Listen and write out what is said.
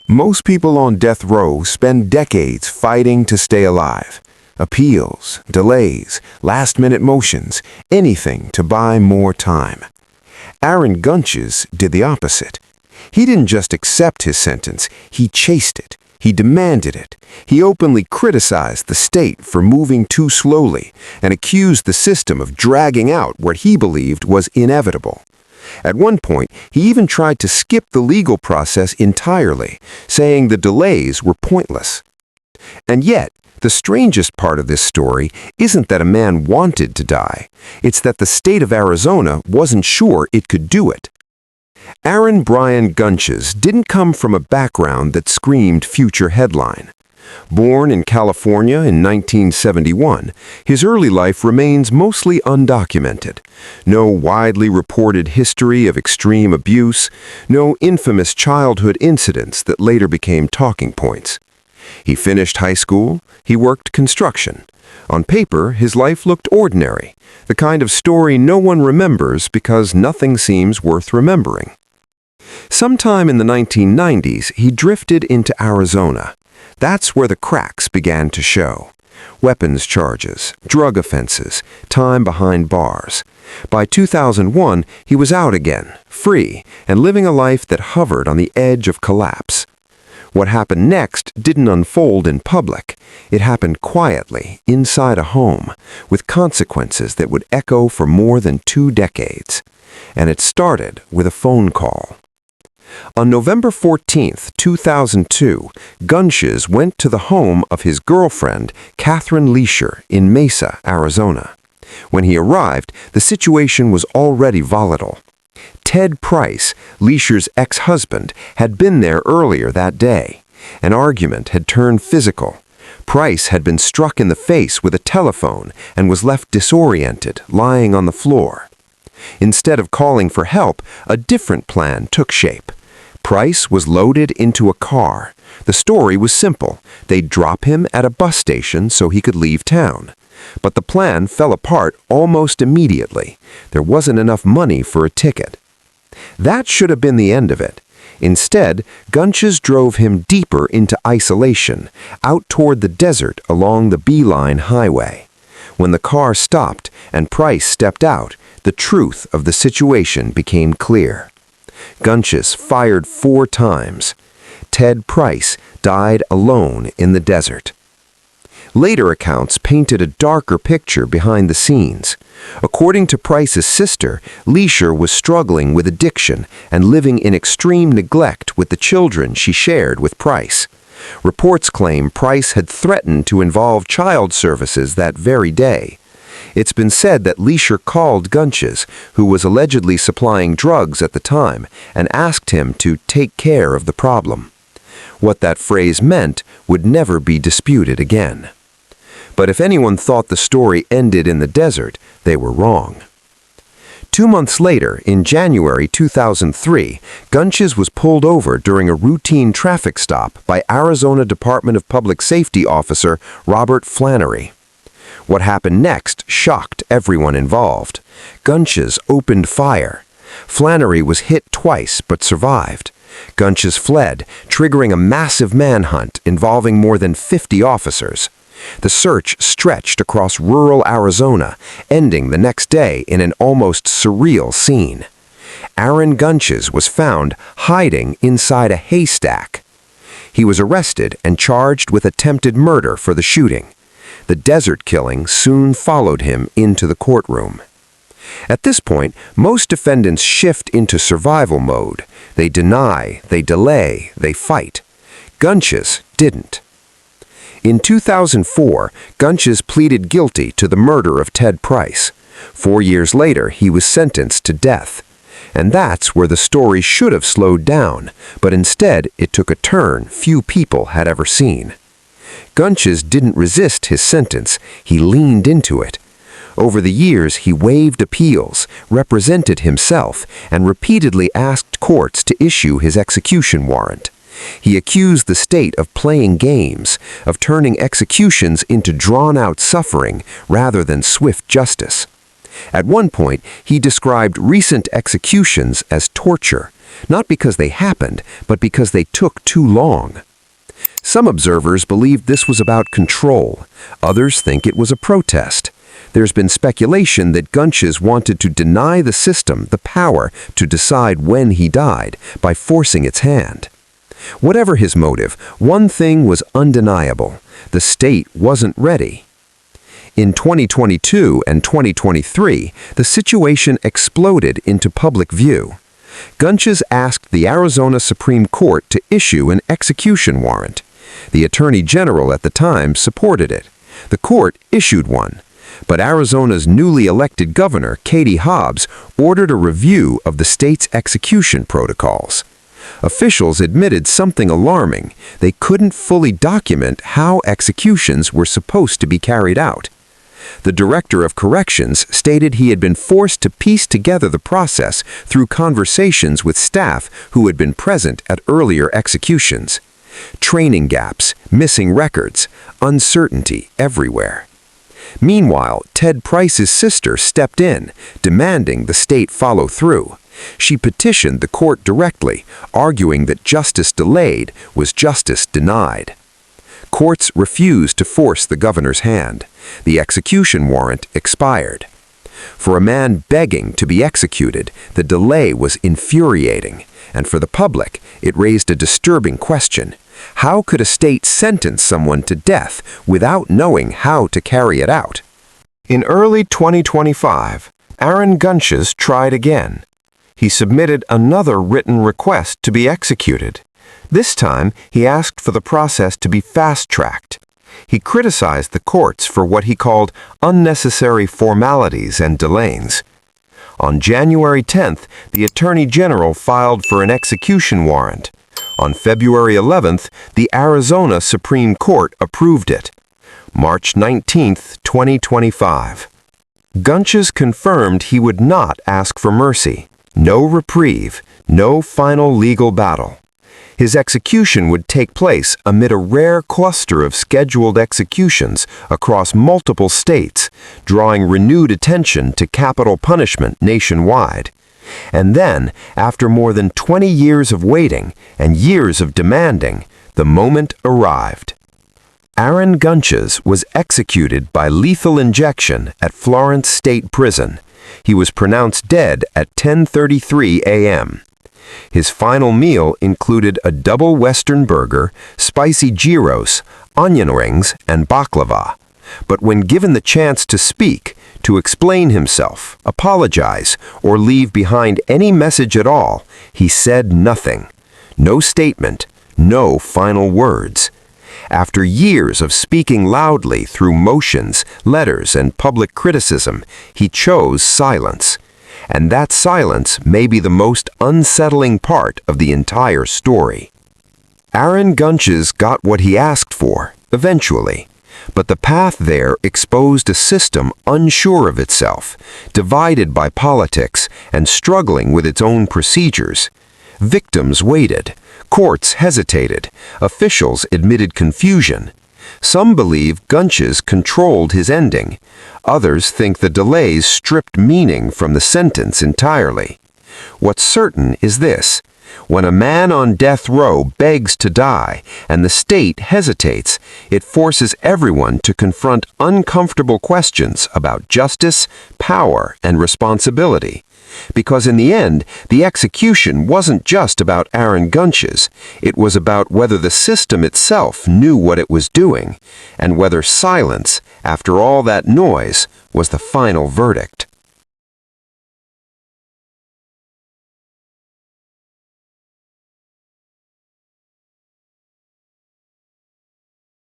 Most people on death row spend decades fighting to stay alive. Appeals, delays, last-minute motions, anything to buy more time. Brian Gunches did the opposite. He didn't just accept his sentence, he chased it. He demanded it. He openly criticized the state for moving too slowly and accused the system of dragging out what he believed was inevitable. At one point, he even tried to skip the legal process entirely, saying the delays were pointless. And yet, the strangest part of this story isn't that a man wanted to die. It's that the state of Arizona wasn't sure it could do it. Brian Gunches didn't come from a background that screamed future headline. Born in California in 1971, his early life remains mostly undocumented. No widely reported history of extreme abuse, no infamous childhood incidents that later became talking points. He finished high school, he worked construction. On paper, his life looked ordinary, the kind of story no one remembers because nothing seems worth remembering. Sometime in the 1990s, he drifted into Arizona. That's where the cracks began to show. Weapons charges, drug offenses, time behind bars. By 2001, he was out again, free, and living a life that hovered on the edge of collapse. What happened next didn't unfold in public. It happened quietly, inside a home, with consequences that would echo for more than 2 decades. And it started with a phone call. On November 14, 2002, Gunches went to the home of his girlfriend, Catherine Leisure, in Mesa, Arizona. When he arrived, the situation was already volatile. Ted Price, Leisure's ex-husband, had been there earlier that day. An argument had turned physical. Price had been struck in the face with a telephone and was left disoriented, lying on the floor. Instead of calling for help, a different plan took shape. Price was loaded into a car. The story was simple. They'd drop him at a bus station so he could leave town. But the plan fell apart almost immediately. There wasn't enough money for a ticket. That should have been the end of it. Instead, Gunches drove him deeper into isolation, out toward the desert along the Beeline Highway. When the car stopped and Price stepped out, the truth of the situation became clear. Gunches fired 4 times. Ted Price died alone in the desert. Later accounts painted a darker picture behind the scenes. According to Price's sister, Leisure was struggling with addiction and living in extreme neglect with the children she shared with Price. Reports claim Price had threatened to involve child services that very day. It's been said that Leisure called Gunches, who was allegedly supplying drugs at the time, and asked him to take care of the problem. What that phrase meant would never be disputed again. But if anyone thought the story ended in the desert, they were wrong. 2 months later, in January 2003, Gunches was pulled over during a routine traffic stop by Arizona Department of Public Safety officer Robert Flannery. What happened next shocked everyone involved. Gunches opened fire. Flannery was hit twice but survived. Gunches fled, triggering a massive manhunt involving more than 50 officers. The search stretched across rural Arizona, ending the next day in an almost surreal scene. Brian Gunches was found hiding inside a haystack. He was arrested and charged with attempted murder for the shooting. The desert killing soon followed him into the courtroom. At this point, most defendants shift into survival mode. They deny, they delay, they fight. Gunches didn't. In 2004, Gunches pleaded guilty to the murder of Ted Price. 4 years later, he was sentenced to death. And that's where the story should have slowed down, but instead it took a turn few people had ever seen. Gunches didn't resist his sentence, he leaned into it. Over the years, he waived appeals, represented himself, and repeatedly asked courts to issue his execution warrant. He accused the state of playing games, of turning executions into drawn-out suffering rather than swift justice. At one point, he described recent executions as torture, not because they happened, but because they took too long. Some observers believe this was about control. Others think it was a protest. There's been speculation that Gunches wanted to deny the system the power to decide when he died by forcing its hand. Whatever his motive, one thing was undeniable: the state wasn't ready. In 2022 and 2023, the situation exploded into public view. Gunches asked the Arizona Supreme Court to issue an execution warrant. The Attorney General at the time supported it. The court issued one. But Arizona's newly elected governor, Katie Hobbs, ordered a review of the state's execution protocols. Officials admitted something alarming: they couldn't fully document how executions were supposed to be carried out. The Director of Corrections stated he had been forced to piece together the process through conversations with staff who had been present at earlier executions. Training gaps, missing records, uncertainty everywhere. Meanwhile, Ted Price's sister stepped in, demanding the state follow through. She petitioned the court directly, arguing that justice delayed was justice denied. Courts refused to force the governor's hand. The execution warrant expired. For a man begging to be executed, the delay was infuriating, and for the public, it raised a disturbing question. How could a state sentence someone to death without knowing how to carry it out? In early 2025, Brian Gunches tried again. He submitted another written request to be executed. This time, he asked for the process to be fast-tracked. He criticized the courts for what he called unnecessary formalities and delays. On January 10th, the Attorney General filed for an execution warrant. On February 11th, the Arizona Supreme Court approved it. March 19, 2025. Gunches confirmed he would not ask for mercy. No reprieve, no final legal battle. His execution would take place amid a rare cluster of scheduled executions across multiple states, drawing renewed attention to capital punishment nationwide. And then, after more than 20 years of waiting and years of demanding, the moment arrived. Brian Gunches was executed by lethal injection at Florence State Prison. He was pronounced dead at 10:33 a.m. His final meal included a double Western burger, spicy gyros, onion rings, and baklava. But when given the chance to speak, to explain himself, apologize, or leave behind any message at all, he said nothing. No statement, no final words. After years of speaking loudly through motions, letters, and public criticism, he chose silence. And that silence may be the most unsettling part of the entire story. Brian Gunches got what he asked for, eventually. But the path there exposed a system unsure of itself, divided by politics and struggling with its own procedures. Victims waited, courts hesitated, officials admitted confusion. Some believe Gunches controlled his ending. Others think the delays stripped meaning from the sentence entirely. What's certain is this: when a man on death row begs to die and the state hesitates, it forces everyone to confront uncomfortable questions about justice, power, and responsibility. Because in the end, the execution wasn't just about Brian Gunches. It was about whether the system itself knew what it was doing, and whether silence, after all that noise, was the final verdict.